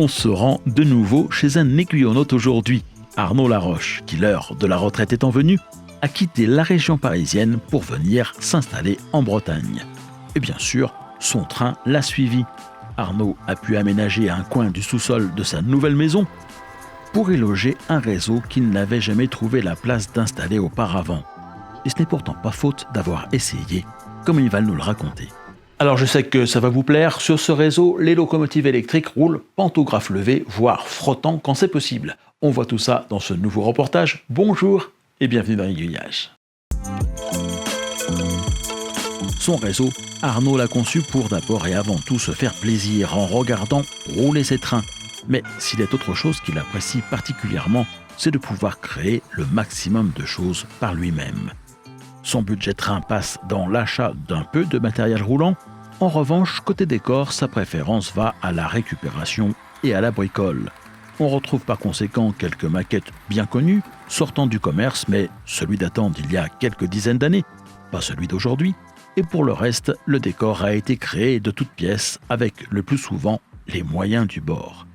On se rend de nouveau chez un aiguillonaute aujourd'hui, Arnaud Laroche, qui, l'heure de la retraite étant venue, a quitté la région parisienne pour venir s'installer en Bretagne. Et bien sûr, son train l'a suivi. Arnaud a pu aménager un coin du sous-sol de sa nouvelle maison pour y loger un réseau qu'il n'avait jamais trouvé la place d'installer auparavant. Et ce n'est pourtant pas faute d'avoir essayé, comme il va nous le raconter. Alors je sais que ça va vous plaire, sur ce réseau, les locomotives électriques roulent pantographe levé, voire frottant quand c'est possible. On voit tout ça dans ce nouveau reportage. Bonjour et bienvenue dans Aiguillage. Son réseau, Arnaud l'a conçu pour d'abord et avant tout se faire plaisir en regardant rouler ses trains. Mais s'il est autre chose qu'il apprécie particulièrement, c'est de pouvoir créer le maximum de choses par lui-même. Son budget train passe dans l'achat d'un peu de matériel roulant. En revanche, côté décor, sa préférence va à la récupération et à la bricole. On retrouve par conséquent quelques maquettes bien connues, sortant du commerce, mais celui datant d'il y a quelques dizaines d'années, pas celui d'aujourd'hui. Et pour le reste, le décor a été créé de toutes pièces, avec le plus souvent les moyens du bord.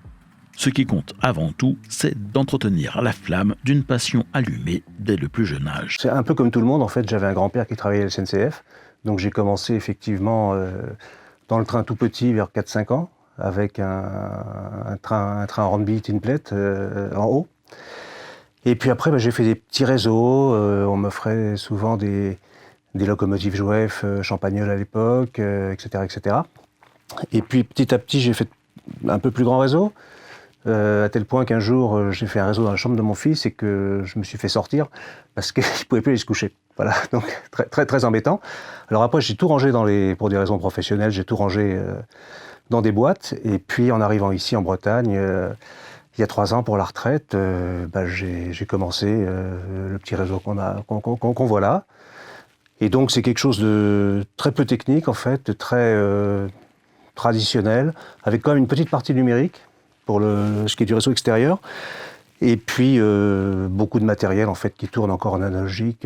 Ce qui compte avant tout, c'est d'entretenir la flamme d'une passion allumée dès le plus jeune âge. C'est un peu comme tout le monde, en fait, j'avais un grand-père qui travaillait à la SNCF, donc j'ai commencé effectivement dans le train tout petit vers 4-5 ans, avec un train Hornby tin plate en haut. Et puis après, j'ai fait des petits réseaux, on m'offrait souvent des locomotives Jouef, Champagnole à l'époque, etc., etc. Et puis petit à petit, j'ai fait un peu plus grand réseau. À tel point qu'un jour, j'ai fait un réseau dans la chambre de mon fils et que je me suis fait sortir parce qu'il ne pouvait plus aller se coucher. Voilà, donc très, très, très embêtant. Alors après, j'ai tout rangé pour des raisons professionnelles, j'ai tout rangé dans des boîtes. Et puis en arrivant ici en Bretagne, il y a 3 ans pour la retraite, j'ai commencé le petit réseau qu'on voit là. Et donc c'est quelque chose de très peu technique en fait, de très traditionnel, avec quand même une petite partie numérique pour ce qui est du réseau extérieur, et puis beaucoup de matériel en fait qui tourne encore en analogique,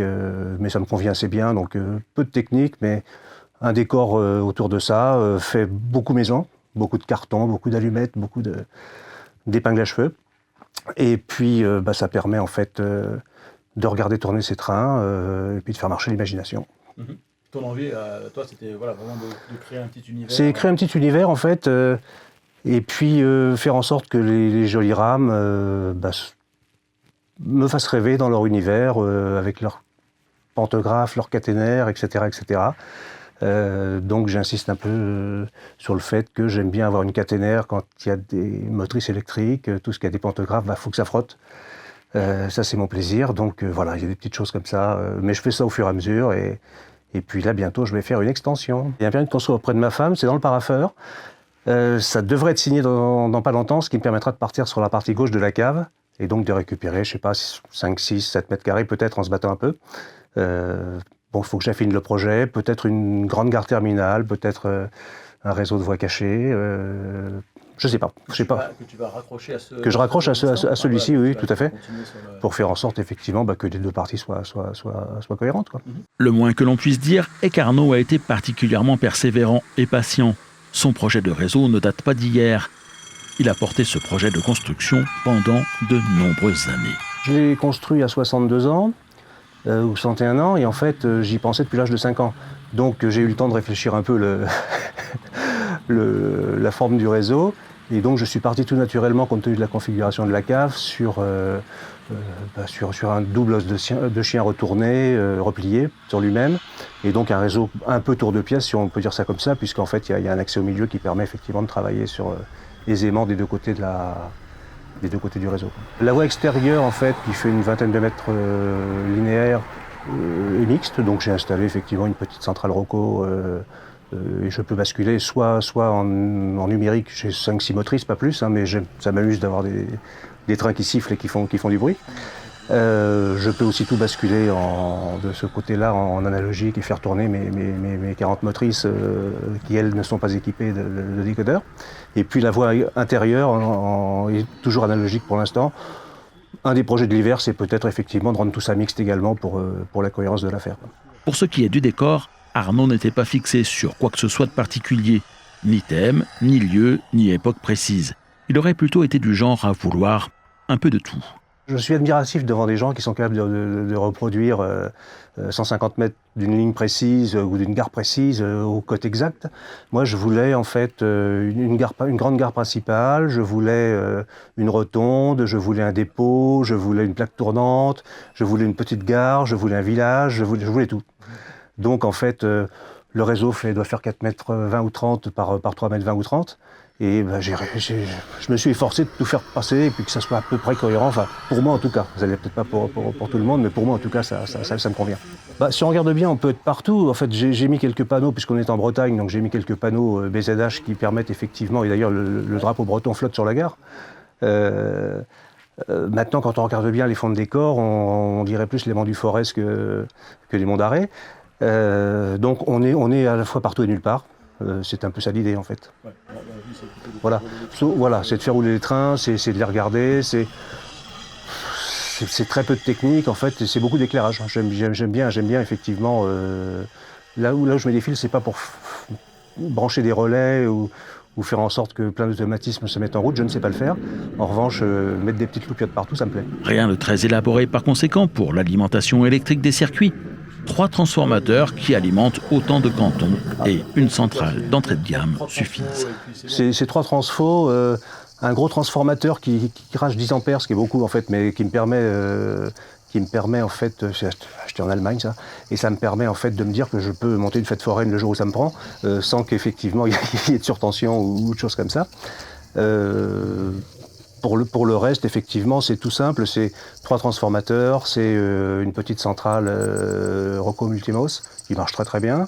mais ça me convient assez bien, donc peu de technique, mais un décor autour de ça, fait beaucoup maison, beaucoup de cartons, beaucoup d'allumettes, beaucoup d'épingles à cheveux, et puis ça permet en fait de regarder tourner ces trains, et puis de faire marcher l'imagination. Ton envie, toi, c'était vraiment de créer un petit univers. C'est créer un petit univers en fait, et puis faire en sorte que les jolies rames me fassent rêver dans leur univers, avec leurs pantographes, leurs caténaires, etc., etc. Donc j'insiste un peu sur le fait que j'aime bien avoir une caténaire quand il y a des motrices électriques, tout ce qui a des pantographes, faut que ça frotte. Ça c'est mon plaisir, donc voilà, il y a des petites choses comme ça, mais je fais ça au fur et à mesure, et puis là bientôt je vais faire une extension. Il y a un permis de construire auprès de ma femme, c'est dans le parapheur. Ça devrait être signé dans pas longtemps, ce qui me permettra de partir sur la partie gauche de la cave, et donc de récupérer, je sais pas, 5, 6, 7 mètres carrés peut-être en se battant un peu. Il faut que j'affine le projet, peut-être une grande gare terminale, peut-être un réseau de voies cachées, je sais pas. Que tu vas raccrocher à ce... Que je raccroche à celui-ci, oui, tout à fait, pour faire en sorte effectivement que les deux parties soient cohérentes, quoi. Le moins que l'on puisse dire est qu'Arnaud a été particulièrement persévérant et patient. Son projet de réseau ne date pas d'hier. Il a porté ce projet de construction pendant de nombreuses années. Je l'ai construit à 62 ans, ou 61 ans, et en fait, j'y pensais depuis l'âge de 5 ans. Donc j'ai eu le temps de réfléchir un peu la forme du réseau, et donc je suis parti tout naturellement, compte tenu de la configuration de la cave, sur un double os de chien retourné, replié sur lui-même, et donc un réseau un peu tour de pièce, si on peut dire ça comme ça, puisqu'en fait il y a un accès au milieu qui permet effectivement de travailler aisément des deux côtés du réseau. La voie extérieure en fait, qui fait une vingtaine de mètres linéaires, est mixte, donc j'ai installé effectivement une petite centrale Roco, et je peux basculer soit en numérique, j'ai 5-6 motrices, pas plus, mais ça m'amuse d'avoir des trains qui sifflent et qui font du bruit. Je peux aussi tout basculer de ce côté-là en analogique et faire tourner mes 40 motrices qui, elles, ne sont pas équipées de décodeur. Et puis la voie intérieure est toujours analogique pour l'instant. Un des projets de l'hiver, c'est peut-être effectivement de rendre tout ça mixte également pour la cohérence de l'affaire. Pour ce qui est du décor, Arnaud n'était pas fixé sur quoi que ce soit de particulier. Ni thème, ni lieu, ni époque précise. il aurait plutôt été du genre à vouloir un peu de tout. Je suis admiratif devant des gens qui sont capables de reproduire 150 mètres d'une ligne précise ou d'une gare précise au code exact. Moi, je voulais en fait une grande gare principale, je voulais une rotonde, je voulais un dépôt, je voulais une plaque tournante, je voulais une petite gare, je voulais un village, je voulais tout. Donc en fait, le réseau doit faire 4 mètres 20 ou 30 par 3 mètres 20 ou 30. Et ben, je me suis efforcé de tout faire passer et puis que ça soit à peu près cohérent, enfin pour moi en tout cas. Vous n'allez peut-être pas pour tout le monde, mais pour moi en tout cas ça me convient. Bah, si on regarde bien, on peut être partout. En fait, j'ai mis quelques panneaux, puisqu'on est en Bretagne, donc j'ai mis quelques panneaux BZH qui permettent effectivement, et d'ailleurs le drapeau breton flotte sur la gare. Maintenant, quand on regarde bien les fonds de décor, on dirait plus les monts du Forez que les monts d'Arrée. Donc on est à la fois partout et nulle part. C'est un peu ça l'idée en fait. Voilà, c'est de faire rouler les trains, c'est de les regarder, c'est très peu de technique en fait, et c'est beaucoup d'éclairage. J'aime bien effectivement. Là où je mets des fils, c'est pas pour brancher des relais ou faire en sorte que plein d'automatismes se mettent en route, je ne sais pas le faire. En revanche, mettre des petites loupiottes partout, ça me plaît. Rien de très élaboré par conséquent pour l'alimentation électrique des circuits. 3 transformateurs qui alimentent autant de cantons et une centrale d'entrée de gamme suffisent. Ces 3 transfos, un gros transformateur qui crache 10 ampères, ce qui est beaucoup en fait, mais qui me permet en fait, j'ai acheté en Allemagne ça, et ça me permet en fait de me dire que je peux monter une fête foraine le jour où ça me prend, sans qu'effectivement il y ait de surtension ou de choses comme ça. Pour le reste, effectivement, c'est tout simple, c'est 3 transformateurs, c'est une petite centrale Rocco Multimos qui marche très très bien.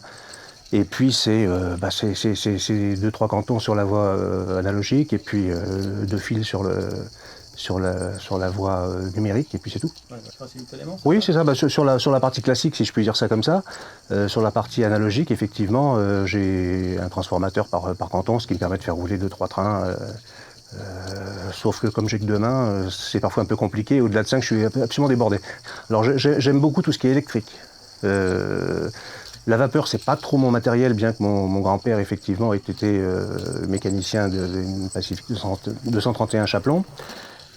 Et puis c'est 2-3 cantons sur la voie analogique et puis 2 fils sur la voie numérique et puis c'est tout. Oui, c'est ça. Sur la partie classique, si je puis dire ça comme ça, sur la partie analogique, effectivement, j'ai un transformateur par canton, ce qui me permet de faire rouler 2-3 trains. Sauf que comme j'ai que 2 mains, c'est parfois un peu compliqué. Au-delà de ça, je suis absolument débordé. Alors j'aime beaucoup tout ce qui est électrique. La vapeur, c'est pas trop mon matériel, bien que mon grand-père, effectivement, ait été mécanicien d'une Pacific 231 Chaplon.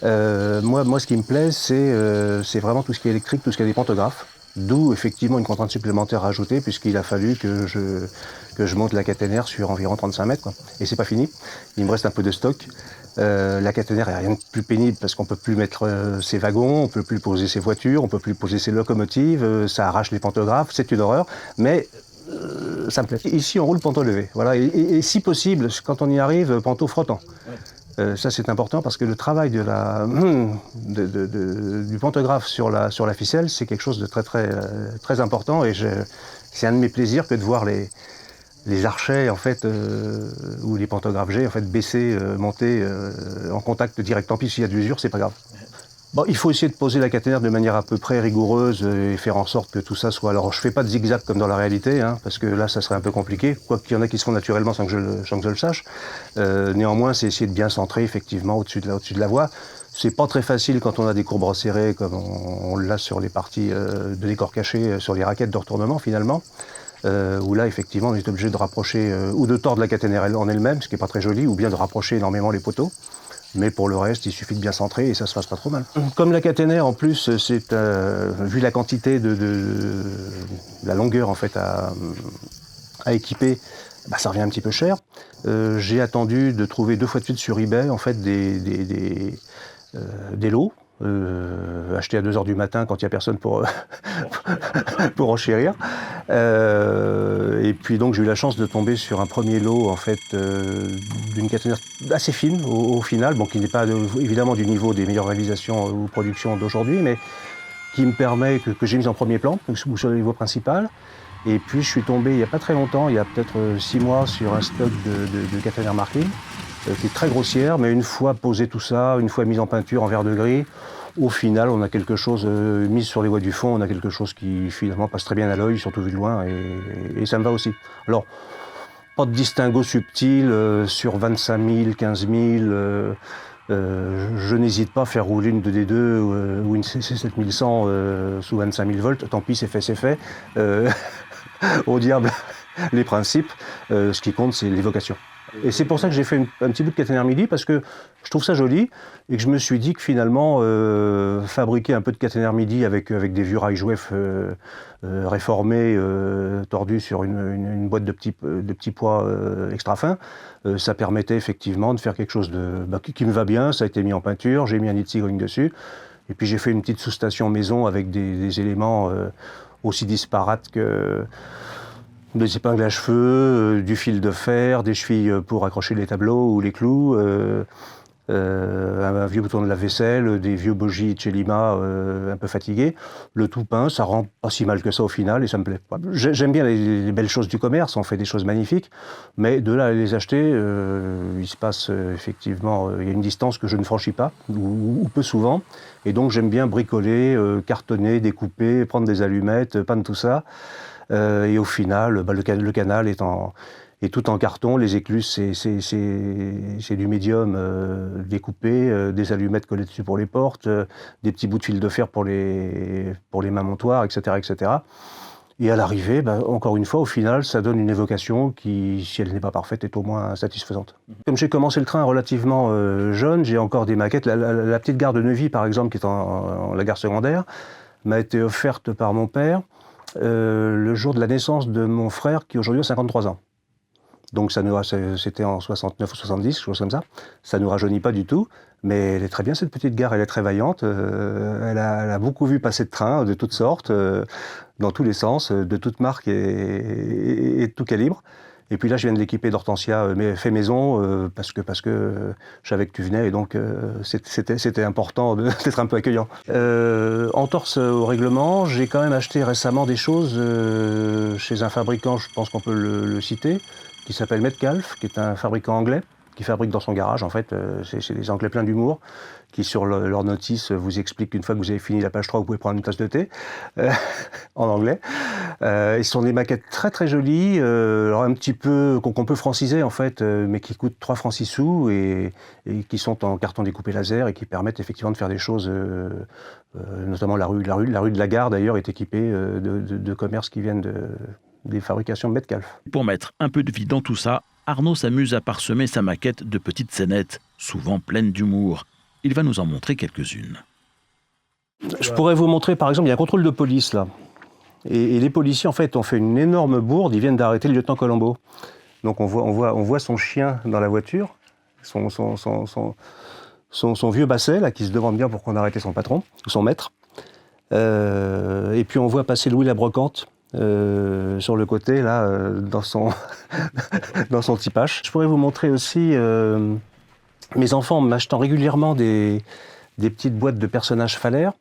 Moi, ce qui me plaît, c'est vraiment tout ce qui est électrique, tout ce qui a des pantographes. D'où, effectivement, une contrainte supplémentaire rajoutée, puisqu'il a fallu que je monte la caténaire sur environ 35 mètres. Quoi. Et c'est pas fini. Il me reste un peu de stock. La caténaire est rien de plus pénible parce qu'on peut plus mettre ses wagons, on peut plus poser ses voitures, on peut plus poser ses locomotives, ça arrache les pantographes, c'est une horreur, mais ça me plaît. Ici on roule panneau levé, voilà, et si possible, quand on y arrive, panneau frottant. Ça c'est important parce que le travail du pantographe sur la ficelle, c'est quelque chose de très très très important et c'est un de mes plaisirs que de voir les archets en fait ou les pantographes G en fait baisser, monter en contact direct. Tant pis s'il y a de l'usure, c'est pas grave. Bon, il faut essayer de poser la caténaire de manière à peu près rigoureuse et faire en sorte que tout ça soit. Alors, je fais pas de zigzag comme dans la réalité, hein, parce que là, ça serait un peu compliqué. Quoiqu'il y en a qui se font naturellement sans que je le sache. Néanmoins, c'est essayer de bien centrer effectivement au-dessus de la voie. C'est pas très facile quand on a des courbes resserrées comme on l'a sur les parties de décor caché, sur les raquettes de retournement finalement. Où là, effectivement, on est obligé de rapprocher ou de tordre la caténaire en elle-même, ce qui n'est pas très joli, ou bien de rapprocher énormément les poteaux. Mais pour le reste, il suffit de bien centrer et ça se passe pas trop mal. Comme la caténaire, en plus, c'est vu la quantité de la longueur en fait à équiper, bah, ça revient un petit peu cher. J'ai attendu de trouver 2 fois de suite sur eBay en fait des lots. Acheté à 2h du matin quand il n'y a personne pour enchérir. Et puis donc j'ai eu la chance de tomber sur un premier lot en fait d'une caténaire assez fine au final, bon, qui n'est pas évidemment du niveau des meilleures réalisations ou productions d'aujourd'hui, mais qui me permet que j'ai mis en premier plan, ou sur le niveau principal. Et puis je suis tombé il n'y a pas très longtemps, il y a peut-être 6 mois, sur un stock de caténaires marquées. Qui est très grossière, mais une fois posé tout ça, une fois mise en peinture en vert de gris, au final, on a quelque chose mis sur les voies du fond, on a quelque chose qui finalement passe très bien à l'œil, surtout vu de loin, et ça me va aussi. Alors, pas de distinguo subtil sur 25 000, 15 000. Je n'hésite pas à faire rouler une 2D2 ou une C7100 sous 25 000 volts. Tant pis, c'est fait. Au diable les principes. Ce qui compte, c'est l'évocation. Et c'est pour ça que j'ai fait un petit bout de caténaire midi, parce que je trouve ça joli, et que je me suis dit que finalement, fabriquer un peu de caténaire midi avec des vieux rails Jouef réformés, tordus sur une boîte de petits pois extra fins, ça permettait effectivement de faire quelque chose qui me va bien. Ça a été mis en peinture, j'ai mis un nid de cigogne dessus, et puis j'ai fait une petite sous-station maison avec des éléments aussi disparates que des épingles à cheveux, du fil de fer, des chevilles pour accrocher les tableaux ou les clous, un vieux bouton de lave-vaisselle, des vieux bogies de chez Lima un peu fatigués. Le tout peint, ça rend pas si mal que ça au final et ça me plaît. J'aime bien les belles choses du commerce, on fait des choses magnifiques, mais de là à les acheter, il se passe effectivement, il y a une distance que je ne franchis pas, ou peu souvent, et donc j'aime bien bricoler, cartonner, découper, prendre des allumettes, peindre tout ça. Et au final, le canal est tout en carton. Les écluses, c'est du médium découpé, des allumettes collées dessus pour les portes, des petits bouts de fil de fer pour les mamontoirs, etc., etc. Et à l'arrivée, encore une fois, au final, ça donne une évocation qui, si elle n'est pas parfaite, est au moins satisfaisante. Comme j'ai commencé le train relativement jeune, j'ai encore des maquettes. La petite gare de Neuvy, par exemple, qui est la gare secondaire, m'a été offerte par mon père le jour de la naissance de mon frère, qui aujourd'hui a 53 ans. Donc c'était en 69 ou 70, quelque chose comme ça. Ça ne nous rajeunit pas du tout, mais elle est très bien cette petite gare, elle est très vaillante. Elle a beaucoup vu passer de trains de toutes sortes, dans tous les sens, de toutes marques et de tout calibre. Et puis là, je viens de l'équiper d'Hortensia fait maison, parce que je savais que tu venais, et donc c'était important d'être un peu accueillant. Entorse au règlement, j'ai quand même acheté récemment des choses chez un fabricant, je pense qu'on peut le citer, qui s'appelle Metcalfe, qui est un fabricant anglais, qui fabrique dans son garage, en fait. C'est des Anglais pleins d'humour, qui sur leur notice vous expliquent qu'une fois que vous avez fini la page 3, vous pouvez prendre une tasse de thé, en anglais. Ce sont des maquettes très très jolies, alors un petit peu qu'on peut franciser en fait, mais qui coûtent 3 francs 6 sous et qui sont en carton découpé laser et qui permettent effectivement de faire des choses, notamment la rue de la Gare d'ailleurs est équipée de commerces qui viennent des fabrications de Metcalfe. Pour mettre un peu de vie dans tout ça, Arnaud s'amuse à parsemer sa maquette de petites scénettes, souvent pleines d'humour. Il va nous en montrer quelques-unes. Je pourrais vous montrer, par exemple, il y a un contrôle de police là. Et les policiers, en fait, ont fait une énorme bourde. Ils viennent d'arrêter le lieutenant Colombo. Donc on voit son chien dans la voiture, son vieux basset là, qui se demande bien pourquoi on a arrêté son patron, ou son maître. Et puis on voit passer Louis la Brocante. Sur le côté, là, dans son petit pache. Je pourrais vous montrer aussi mes enfants m'achetant régulièrement des petites boîtes de personnages phallaires.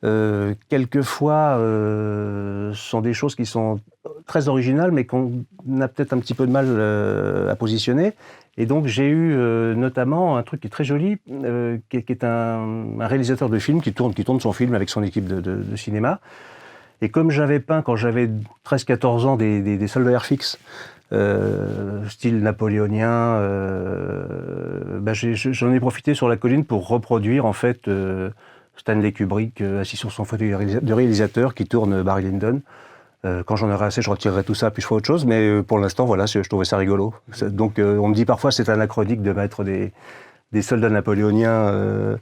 Quelquefois, ce sont des choses qui sont très originales, mais qu'on a peut-être un petit peu de mal à positionner. Et donc, j'ai eu notamment un truc qui est très joli, qui est un réalisateur de film qui tourne son film avec son équipe de cinéma. Et comme j'avais peint, quand j'avais 13-14 ans, des soldats air fixes, style napoléonien, j'en ai profité sur la colline pour reproduire en fait Stanley Kubrick assis sur son fauteuil de réalisateur qui tourne Barry Lyndon. Quand j'en aurai assez, je retirerai tout ça puis je ferai autre chose, mais pour l'instant, voilà, je trouvais ça rigolo. Donc on me dit parfois c'est anachronique de mettre des soldats napoléoniens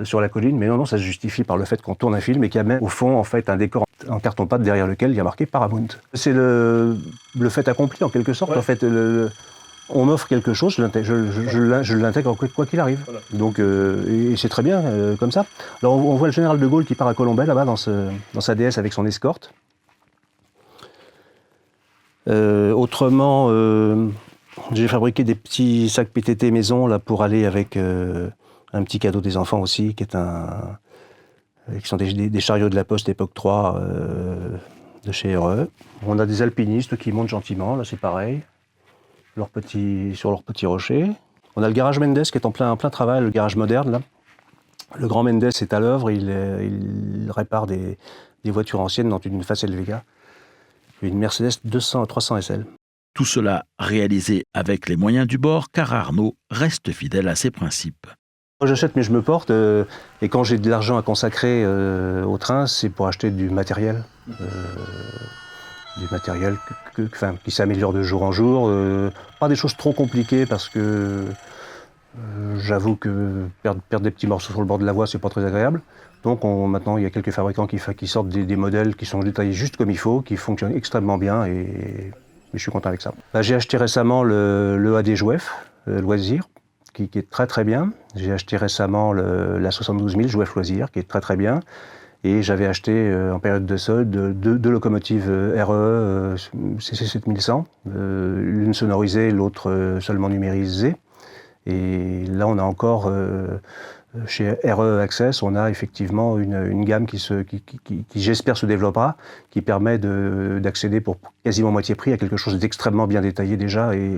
sur la colline, mais non, ça se justifie par le fait qu'on tourne un film et qu'il y a même au fond en fait un décor en carton-pâte derrière lequel il y a marqué Paramount. C'est le fait accompli en quelque sorte. Ouais. En fait, on m'offre quelque chose, je l'intègre quoi qu'il arrive. Voilà. Donc, et c'est très bien comme ça. Alors on voit le général de Gaulle qui part à Colombey là-bas dans sa DS avec son escorte. Autrement, j'ai fabriqué des petits sacs PTT maison là pour aller avec un petit cadeau des enfants aussi, qui sont des chariots de la Poste époque 3 de chez RE. On a des alpinistes qui montent gentiment, là c'est pareil, sur leur petit rocher. On a le garage Mendes qui est en plein travail, le garage moderne là. Le grand Mendes est à l'œuvre, il répare des voitures anciennes, dont une Facel Vega, une Mercedes 200 300 SL. Tout cela réalisé avec les moyens du bord, car Arnaud reste fidèle à ses principes. Moi j'achète mais je me porte, et quand j'ai de l'argent à consacrer au train, c'est pour acheter du matériel. du matériel qui s'améliore de jour en jour. Pas des choses trop compliquées parce que j'avoue que perdre des petits morceaux sur le bord de la voie, c'est pas très agréable. Donc maintenant, il y a quelques fabricants qui sortent des modèles qui sont détaillés juste comme il faut, qui fonctionnent extrêmement bien et je suis content avec ça. J'ai acheté récemment le AD Jouef Loisir, qui est très très bien. J'ai acheté récemment la 72 000 Jouef Loisir, qui est très très bien. Et j'avais acheté en période de solde deux locomotives RE CC 7100, l'une sonorisée, l'autre seulement numérisée. Et là, on a encore, chez RE Access, on a effectivement une gamme qui j'espère, se développera, qui permet d'accéder pour quasiment moitié prix à quelque chose d'extrêmement bien détaillé déjà et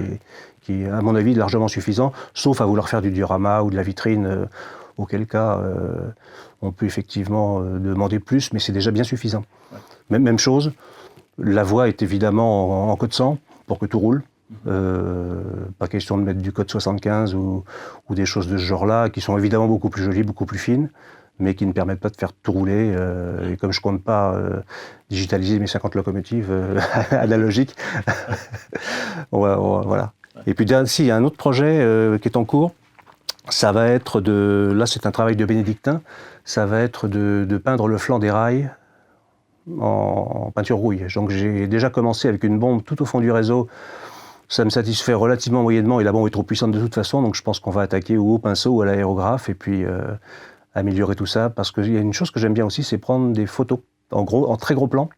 qui est, à mon avis, largement suffisant, sauf à vouloir faire du diorama ou de la vitrine, auquel cas on peut effectivement demander plus, mais c'est déjà bien suffisant. Ouais. Même chose, la voie est évidemment en code 100 pour que tout roule. Pas question de mettre du code 75 ou des choses de ce genre-là, qui sont évidemment beaucoup plus jolies, beaucoup plus fines, mais qui ne permettent pas de faire tout rouler. Et comme je ne compte pas digitaliser mes 50 locomotives analogiques, voilà. Et puis il y a un autre projet qui est en cours. Ça va être là c'est un travail de bénédictin, ça va être de peindre le flanc des rails en peinture rouille. Donc j'ai déjà commencé avec une bombe tout au fond du réseau. Ça me satisfait relativement moyennement et la bombe est trop puissante de toute façon, donc je pense qu'on va attaquer au pinceau ou à l'aérographe et puis améliorer tout ça. Parce qu'il y a une chose que j'aime bien aussi, c'est prendre des photos en très gros plan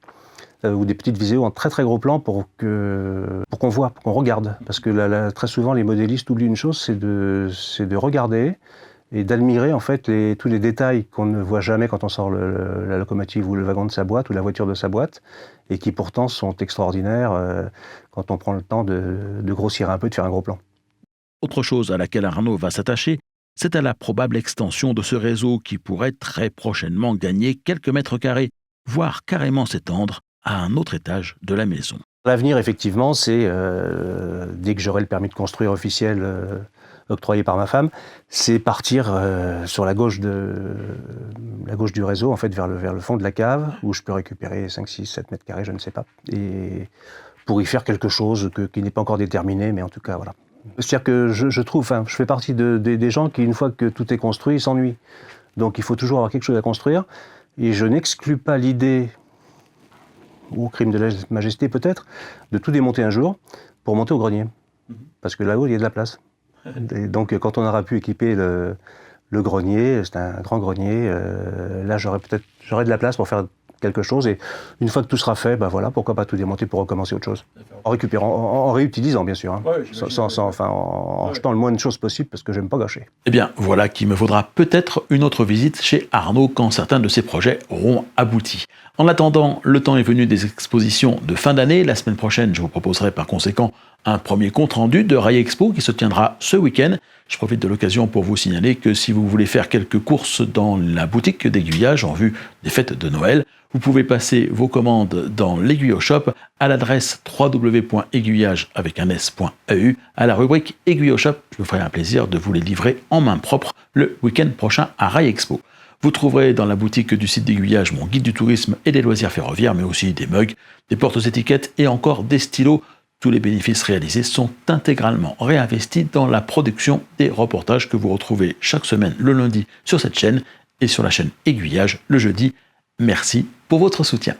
ou des petites vidéos en très très gros plan pour qu'on voit, pour qu'on regarde. Parce que très souvent les modélistes oublient une chose, c'est de regarder et d'admirer en fait tous les détails qu'on ne voit jamais quand on sort la locomotive ou le wagon de sa boîte ou la voiture de sa boîte et qui pourtant sont extraordinaires quand on prend le temps de grossir un peu, de faire un gros plan. Autre chose à laquelle Arnaud va s'attacher, c'est à la probable extension de ce réseau qui pourrait très prochainement gagner quelques mètres carrés, voire carrément s'étendre à un autre étage de la maison. L'avenir, effectivement, c'est, dès que j'aurai le permis de construire officiel octroyé par ma femme, c'est partir sur la gauche du réseau, en fait, vers le fond de la cave, où je peux récupérer 5, 6, 7 mètres carrés, je ne sais pas, et pour y faire quelque chose qui n'est pas encore déterminé, mais en tout cas, voilà. C'est-à-dire que je fais partie des gens qui, une fois que tout est construit, s'ennuient. Donc il faut toujours avoir quelque chose à construire, et je n'exclus pas l'idée, ou crime de lèse-majesté peut-être, de tout démonter un jour pour monter au grenier. Parce que là-haut, il y a de la place. Et donc quand on aura pu équiper le grenier, c'est un grand grenier, là j'aurai de la place pour faire quelque chose. Et une fois que tout sera fait, ben voilà, pourquoi pas tout démonter pour recommencer autre chose. En récupérant, en réutilisant bien sûr, hein. Ouais, en jetant le moins de choses possible parce que j'aime pas gâcher. Eh bien voilà qu'il me faudra peut-être une autre visite chez Arnaud quand certains de ses projets auront abouti. En attendant, le temps est venu des expositions de fin d'année. La semaine prochaine, je vous proposerai par conséquent un premier compte-rendu de Rail Expo qui se tiendra ce week-end. Je profite de l'occasion pour vous signaler que si vous voulez faire quelques courses dans la boutique d'aiguillage en vue des fêtes de Noël, vous pouvez passer vos commandes dans l'Aiguillot Shop à l'adresse www.aiguillage.eu à la rubrique Aiguillot Shop. Je me ferai un plaisir de vous les livrer en main propre le week-end prochain à Rail Expo. Vous trouverez dans la boutique du site d'aiguillage mon guide du tourisme et des loisirs ferroviaires, mais aussi des mugs, des portes-étiquettes et encore des stylos. Tous les bénéfices réalisés sont intégralement réinvestis dans la production des reportages que vous retrouvez chaque semaine le lundi sur cette chaîne et sur la chaîne Aiguillage le jeudi. Merci pour votre soutien.